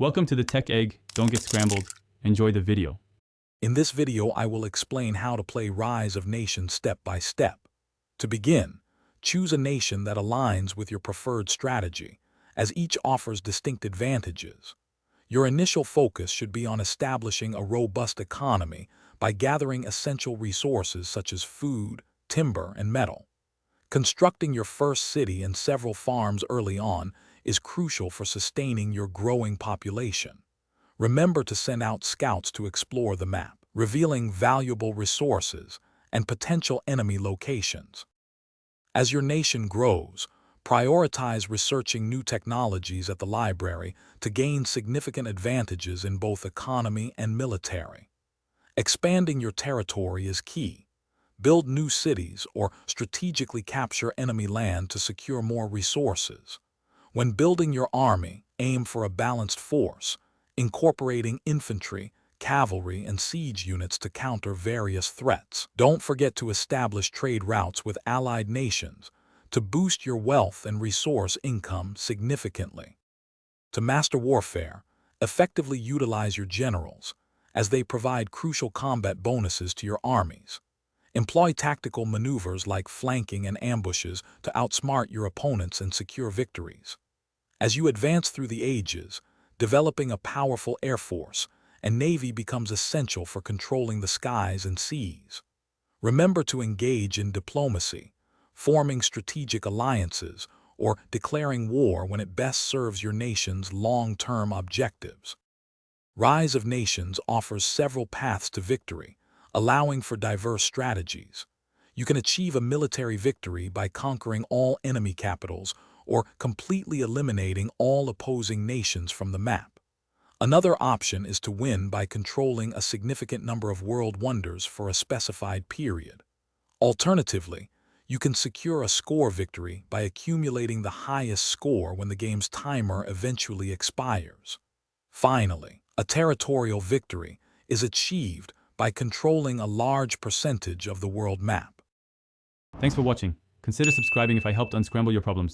Welcome to the Tech Egg. Don't get scrambled. Enjoy the video. In this video, I will explain how to play Rise of Nations step by step. To begin, choose a nation that aligns with your preferred strategy, as each offers distinct advantages. Your initial focus should be on establishing a robust economy by gathering essential resources such as food, timber, and metal. Constructing your first city and several farms early on is crucial for sustaining your growing population. Remember to send out scouts to explore the map, revealing valuable resources and potential enemy locations. As your nation grows, prioritize researching new technologies at the library to gain significant advantages in both economy and military. Expanding your territory is key. Build new cities or strategically capture enemy land to secure more resources. When building your army, aim for a balanced force, incorporating infantry, cavalry, and siege units to counter various threats. Don't forget to establish trade routes with allied nations to boost your wealth and resource income significantly. To master warfare, effectively utilize your generals, as they provide crucial combat bonuses to your armies. Employ tactical maneuvers like flanking and ambushes to outsmart your opponents and secure victories. As you advance through the ages, developing a powerful air force and navy becomes essential for controlling the skies and seas. Remember to engage in diplomacy, forming strategic alliances, or declaring war when it best serves your nation's long-term objectives. Rise of Nations offers several paths to victory, allowing for diverse strategies. You can achieve a military victory by conquering all enemy capitals or completely eliminating all opposing nations from the map. Another option is to win by controlling a significant number of world wonders for a specified period. Alternatively, you can secure a score victory by accumulating the highest score when the game's timer eventually expires. Finally, a territorial victory is achieved by controlling a large percentage of the world map. Thanks for watching. Consider subscribing if I helped unscramble your problems.